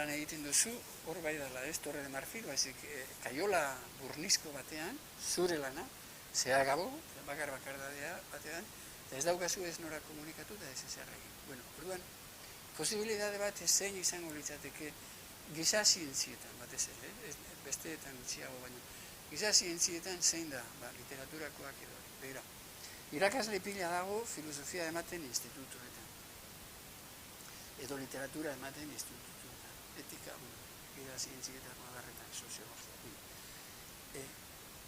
lan egiten duzu, hor bai dala ez, Torre de Marfil, baizik kaiola burnizko batean, zure lana, zea gabo, bakar dadea batean, eta ez daukazu ez nora komunikatu eta ez ezer egin. Bueno, orduan, posibilitate bat zein izango litzateke giza zientzietan, batez ere, besteetan gutxiago baino, giza zientzietan zein da, literaturakoak edo, begira. Irakasle pila dago filosofia ematen institutuetan, edo literatura ematen institutuetan, etika, giza zientzietan, madarretan, soziologia.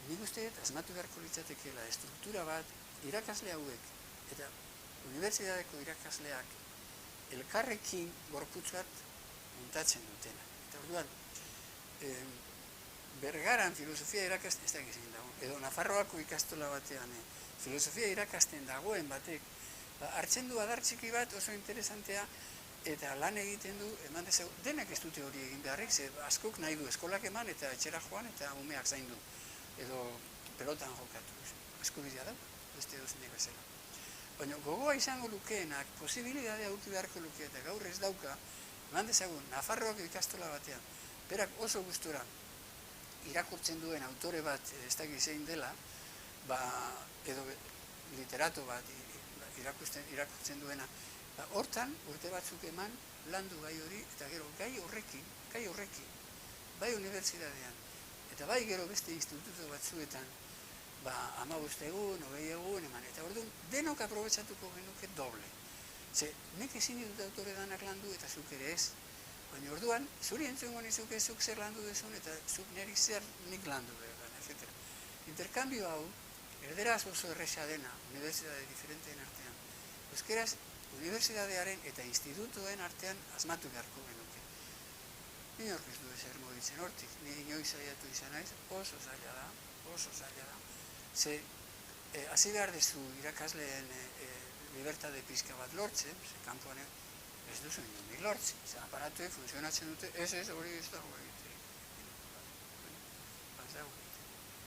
Nik uste, asmatu beharko litzatekeela estruktura bat, irakasle hauek, eta unibertsitateko irakasleak elkarrekin gorputz bat muntatzen dutena. Eta orduan, Bergaran filosofia irakasten, ez da egin dago, edo Nafarroako ikastola batean, filosofia irakasten dagoen batek, hartzen du adar txiki bat oso interesantea, eta lan egiten du, eman dezago, denak ez dute hori egin beharrik, ze askok nahi du eskolak eman, eta etxera joan, eta umeak zaindu, edo pelotan jokatu, asko bidea da, beste dozenek bezala. Baina gogoa izango lukeenak, posibilitatea uki beharko lukea, eta gaur ez dauka, eman dezago, Nafarroako ikastola batean, berak oso gustura irakurtzen duen autore bat, ez dakit zein dela, edo literato bat irakurtzen duena, hortan, urte batzuk eman, landu gai hori, eta gero gai horrekin, bai unibertsitatean, eta bai gero beste instituto batzuetan, 15 egun, 20 egun, eman, eta orduan, denok aprobetsatuko genuke doble. Ze, nek ezin ditut autore danak landu, eta zuk ere ez, baina orduan, zuri entzungo nizuke zuk zer landu dezun, eta zuk niri zer nik landu behar, etc. Interkambio hau, erderaz oso erresa dena, unibertsitate diferenteen artean, euskeraz, unibertsitatearen eta institutoen artean asmatu beharko genuke. Inork ez du ezer mogitzen hortik, ni inoiz saiatu izan naiz, oso zaila da. Ze, hasi behar dezu irakasleen libertate pizka bat lortzen, ze kanpoan ez duzu inondik lortzen, ze aparatuek funtzionatzen dute, ez hori ez dago egiten.